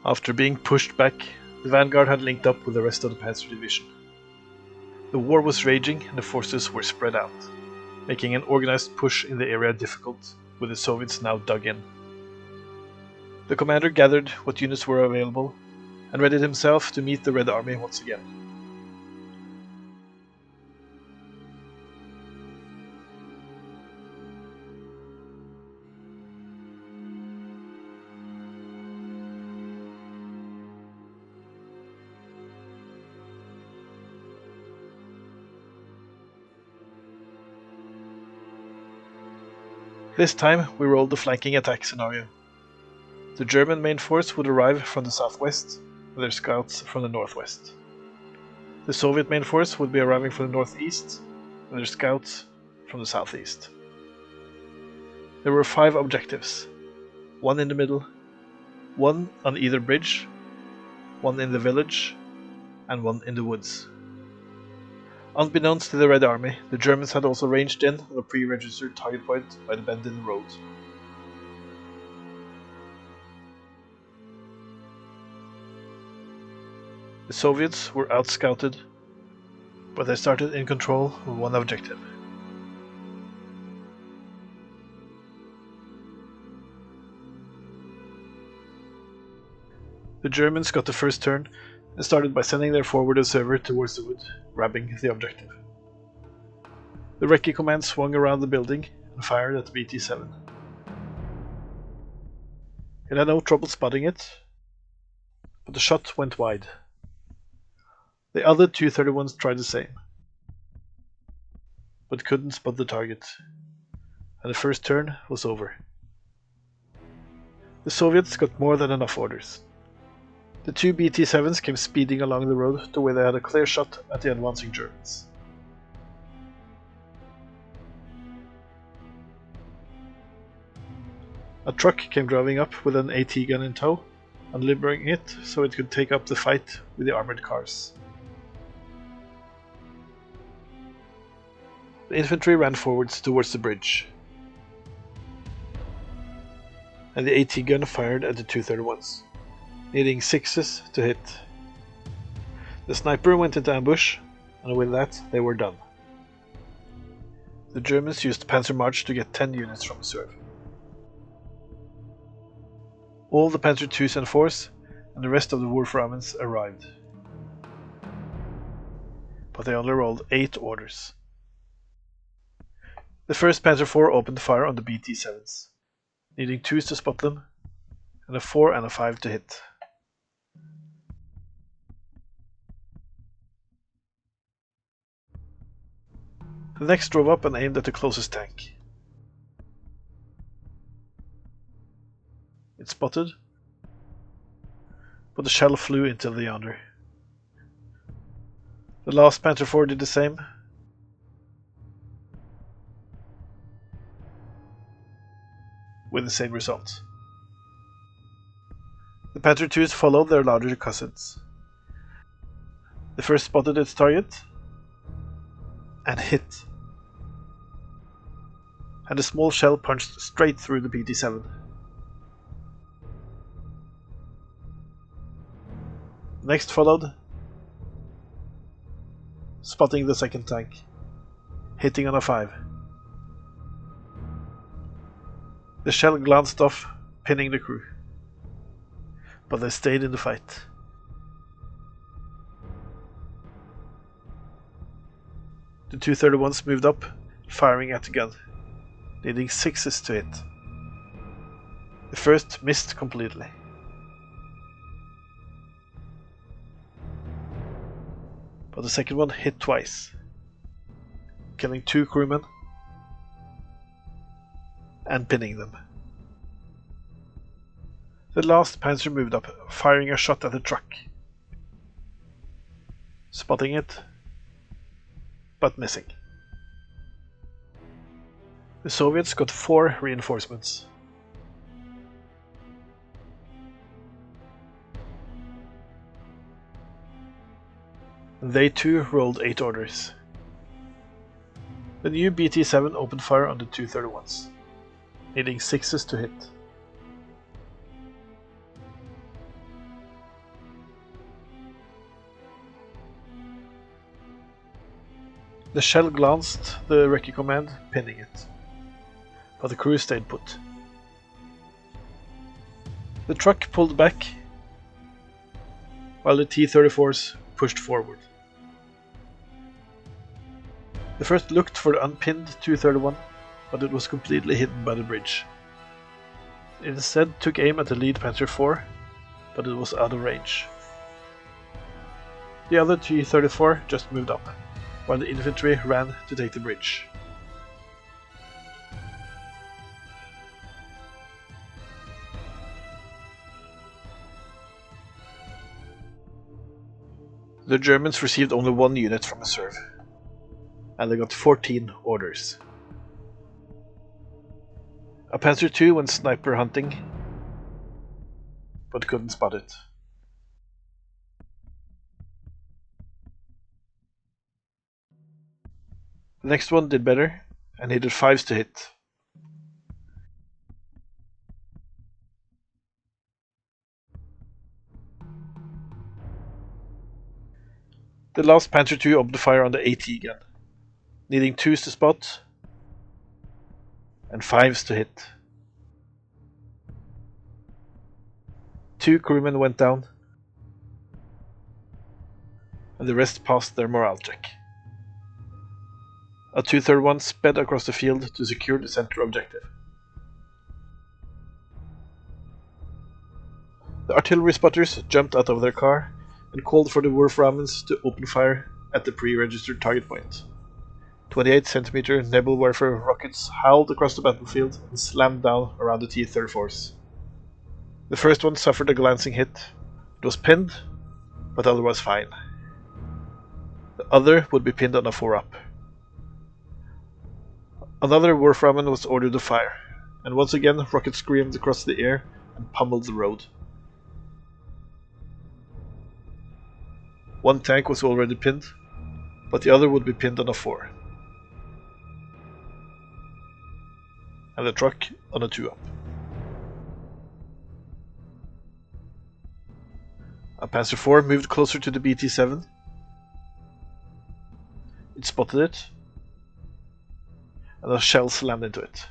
After being pushed back, the vanguard had linked up with the rest of the Panzer Division. The war was raging and the forces were spread out, making an organized push in the area difficult, with the Soviets now dug in. The commander gathered what units were available and readied himself to meet the Red Army once again. This time we rolled the flanking attack scenario. The German main force would arrive from the southwest, with their scouts from the northwest. The Soviet main force would be arriving from the northeast, with their scouts from the southeast. There were 5 objectives, 1 in the middle, 1 on either bridge, 1 in the village, and 1 in the woods. Unbeknownst to the Red Army, the Germans had also ranged in on a pre-registered target point by the bend in the road. The Soviets were outscouted, but they started in control of 1 objective. The Germans got the first turn and started by sending their forward observer towards the wood, grabbing the objective. The recce command swung around the building and fired at the BT-7. It had no trouble spotting it, but the shot went wide. The other 231s tried the same, but couldn't spot the target, and the first turn was over. The Soviets got more than enough orders. The 2 BT-7s came speeding along the road to where they had a clear shot at the advancing Germans. A truck came driving up with an AT gun in tow, unlimbering it so it could take up the fight with the armored cars. The infantry ran forwards towards the bridge, and the AT gun fired at the 231s. Needing 6s to hit. The sniper went into ambush, and with that they were done. The Germans used Panzer March to get 10 units from reserve. All the Panzer IIs and 4s and the rest of the Wolframens arrived. But they only rolled 8 orders. The 1st Panzer IV opened fire on the BT-7s, needing 2s to spot them, and a 4 and a 5 to hit. The next drove up and aimed at the closest tank. It spotted, but the shell flew into the yonder. The last Panther IV did the same, with the same result. The Panther IIs followed their larger cousins. The first spotted its target and hit, and a small shell punched straight through the BT-7. Next followed, spotting the second tank, hitting on a 5. The shell glanced off, pinning the crew, but they stayed in the fight. The 231s moved up, firing at the gun, needing 6s to hit. The first missed completely. But the second one hit twice, killing 2 crewmen and pinning them. The last Panzer moved up, firing a shot at the truck, spotting it, but missing. The Soviets got 4 reinforcements. They too rolled 8 orders. The new BT-7 opened fire on the 231s, needing 6s to hit. The shell glanced the recce command, pinning it, but the crew stayed put. The truck pulled back, while the T-34s pushed forward. The first looked for the unpinned Tu-31, but it was completely hidden by the bridge. It instead took aim at the lead Panzer IV, but it was out of range. The other T-34 just moved up, while the infantry ran to take the bridge. The Germans received only one unit from a serve, and they got 14 orders. A Panzer II went sniper hunting, but couldn't spot it. The next one did better, and needed 5s to hit. The last Panzer II opened fire on the AT gun, needing 2s to spot and 5s to hit. 2 crewmen went down, and the rest passed their morale check. A Tu-31 sped across the field to secure the center objective. The artillery spotters jumped out of their car and called for the Wolframens to open fire at the pre-registered target point. 28cm Nebelwerfer rockets howled across the battlefield and slammed down around the T-34s. The first one suffered a glancing hit. It was pinned, but otherwise fine. The other would be pinned on a 4-up. Another Wolframen was ordered to fire, and once again rockets screamed across the air and pummeled the road. One tank was already pinned, but the other would be pinned on a 4. And the truck on a 2-up. A Panzer IV moved closer to the BT-7. It spotted it, and a shell slammed into it,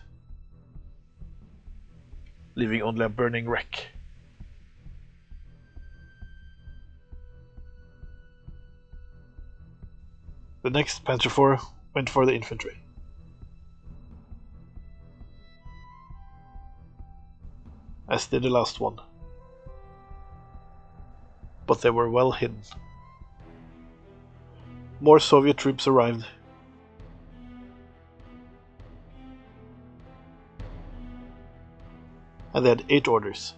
leaving only a burning wreck. The next Panzer IV went for the infantry. As did the last one. But they were well hidden. More Soviet troops arrived. And they had 8 orders.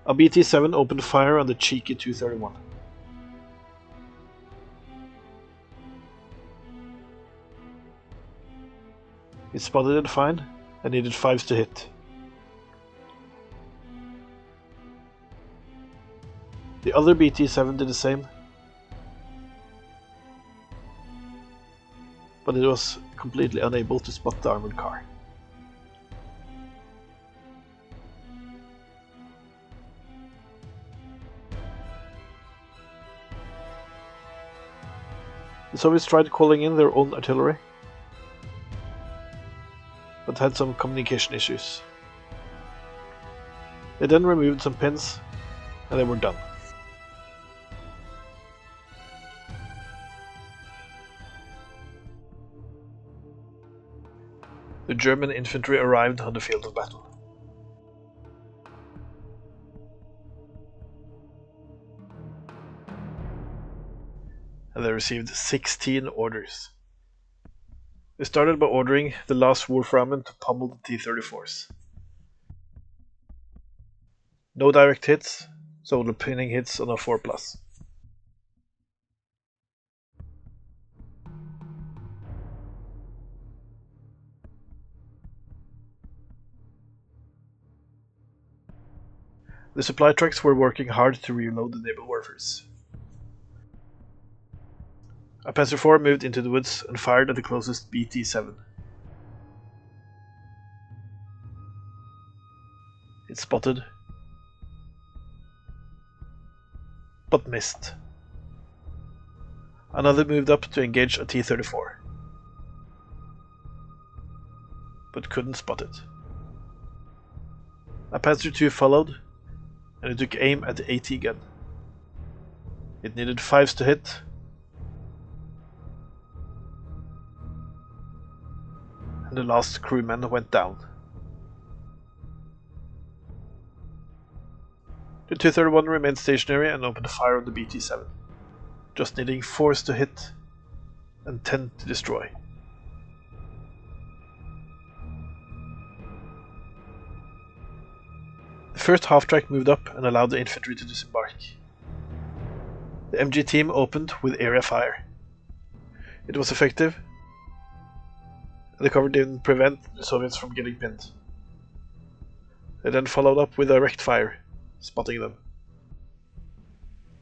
A BT-7 opened fire on the cheeky Tu-31. It spotted it fine and needed 5s to hit. The other BT-7 did the same, but it was completely unable to spot the armored car. The Soviets tried calling in their own artillery, but had some communication issues. They then removed some pins, and they were done. The German infantry arrived on the field of battle. And they received 16 orders. They started by ordering the last Wolframen to pummel the T-34s. No direct hits, so only pinning hits on a 4+. The supply trucks were working hard to reload the Nebelwerfers. A Panzer IV moved into the woods and fired at the closest BT-7. It spotted, but missed. Another moved up to engage a T-34, but couldn't spot it. A Panzer II followed, and it took aim at the AT gun. It needed 5s to hit, and the last crewman went down. The Tu-31 remained stationary and opened fire on the BT-7, just needing 4s to hit and 10 to destroy. The first half-track moved up and allowed the infantry to disembark. The MG team opened with area fire. It was effective, and the cover didn't prevent the Soviets from getting pinned. They then followed up with direct fire, spotting them,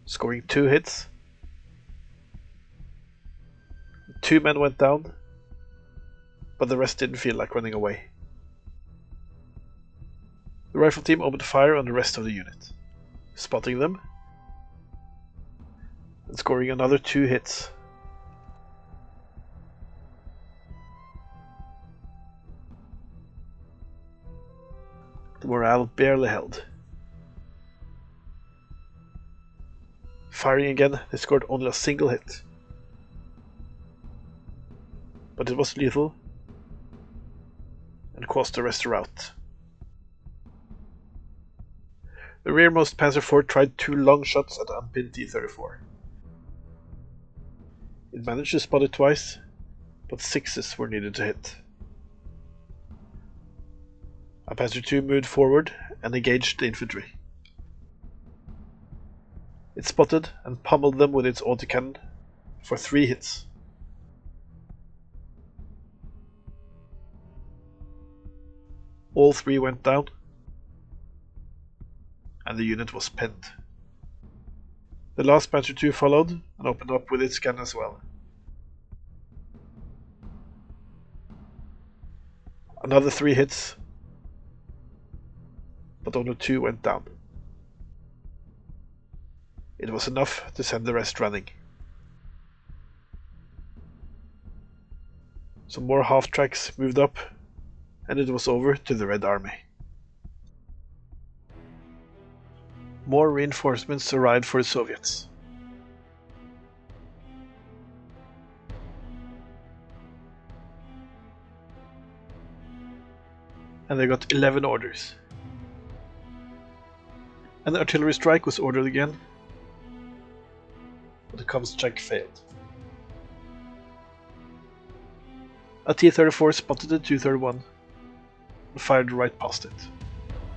scoring 2 hits. 2 men went down, but the rest didn't feel like running away. The rifle team opened fire on the rest of the unit, spotting them and scoring another 2 hits. The morale barely held. Firing again, they scored only a single hit. But it was lethal and caused the rest to rout. The rearmost Panzer IV tried 2 long shots at the unpinned T-34. It managed to spot it twice, but 6s were needed to hit. A Panzer II moved forward and engaged the infantry. It spotted and pummeled them with its autocannon for 3 hits. All 3 went down, and the unit was pinned. The last Panzer II followed and opened up with its gun as well. Another 3 hits, but only 2 went down. It was enough to send the rest running. Some more half-tracks moved up, and it was over to the Red Army. More reinforcements arrived for the Soviets. And they got 11 orders. An artillery strike was ordered again, but the comms check failed. A T-34 spotted the Tu-31 and fired right past it,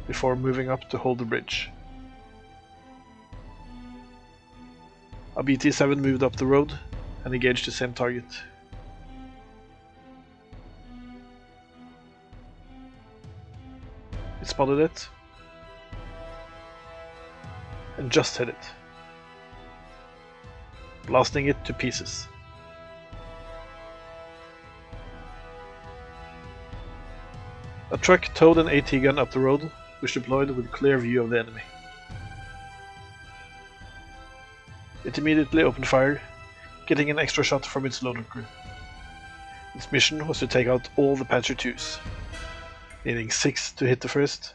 before moving up to hold the bridge. A BT-7 moved up the road and engaged the same target. It spotted it and just hit it, blasting it to pieces. A truck towed an AT gun up the road, which deployed with clear view of the enemy. It immediately opened fire, getting an extra shot from its loader crew. Its mission was to take out all the Panzer IIs, needing 6 to hit the first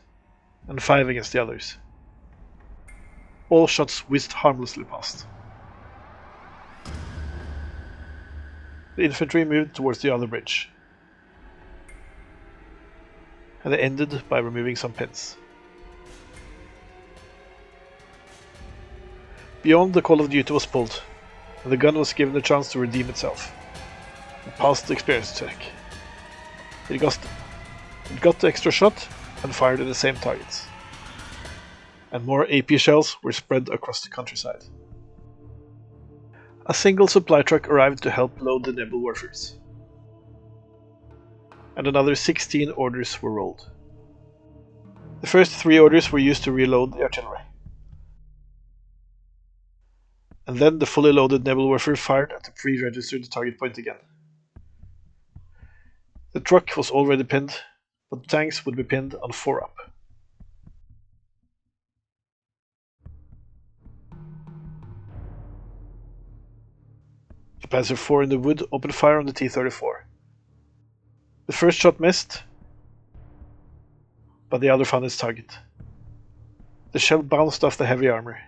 and 5 against the others. All shots whizzed harmlessly past. The infantry moved towards the other bridge, and they ended by removing some pins. Beyond, the call of duty was pulled, and the gun was given a chance to redeem itself. It passed the experience check. It got the extra shot and fired at the same targets. And more AP shells were spread across the countryside. A single supply truck arrived to help load the Nebelwerfers, and another 16 orders were rolled. The first 3 orders were used to reload the artillery. And then the fully loaded Nebelwerfer fired at the pre-registered target point again. The truck was already pinned, but the tanks would be pinned on 4 up. Panzer IV in the wood opened fire on the T-34. The first shot missed, but the other found its target. The shell bounced off the heavy armor,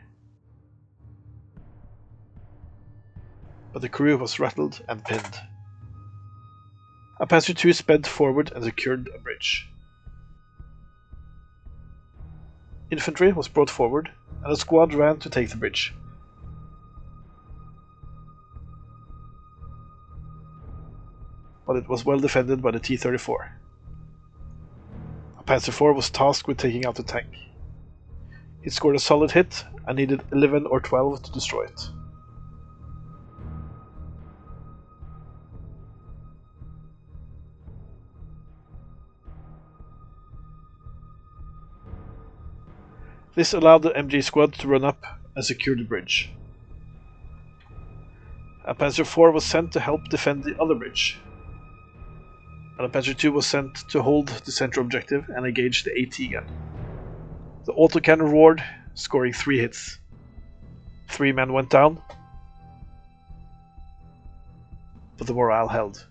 but the crew was rattled and pinned. A Panzer II sped forward and secured a bridge. Infantry was brought forward, and a squad ran to take the bridge. But it was well defended by the T-34. A Panzer IV was tasked with taking out the tank. It scored a solid hit and needed 11 or 12 to destroy it. This allowed the MG squad to run up and secure the bridge. A Panzer IV was sent to help defend the other bridge, and a Panzer II was sent to hold the central objective and engage the AT gun. The autocannon roared, scoring 3 hits. 3 men went down, but the morale held.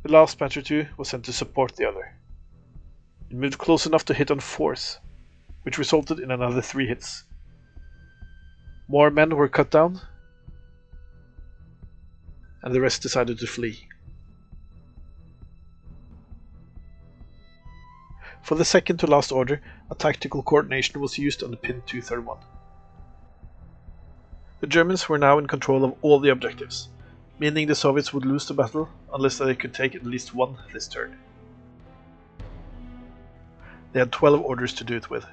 The last Panzer II was sent to support the other. It moved close enough to hit on force, which resulted in another 3 hits. More men were cut down, and the rest decided to flee. For the second to last order, a tactical coordination was used on the Pin 231. The Germans were now in control of all the objectives, meaning the Soviets would lose the battle unless they could take at least one this turn. They had 12 orders to do it with.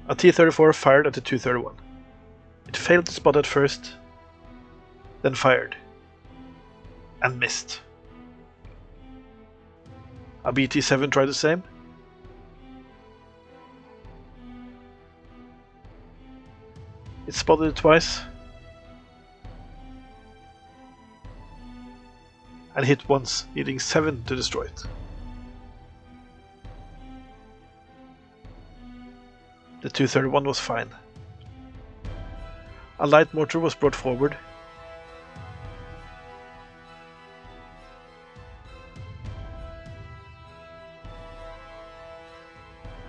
A T-34 fired at the 231. It failed to spot at first, then fired, and missed. A BT-7 tried the same. It spotted it twice, and hit once, needing 7 to destroy it. The 231 was fine. A light mortar was brought forward,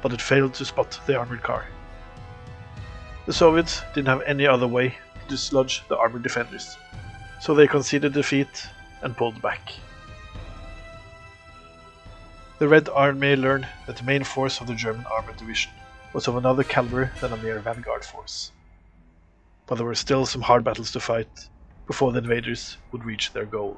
but it failed to spot the armored car. The Soviets didn't have any other way to dislodge the armored defenders, so they conceded defeat and pulled back. The Red Army learned that the main force of the German armored division was of another caliber than a mere vanguard force, but there were still some hard battles to fight before the invaders would reach their goal.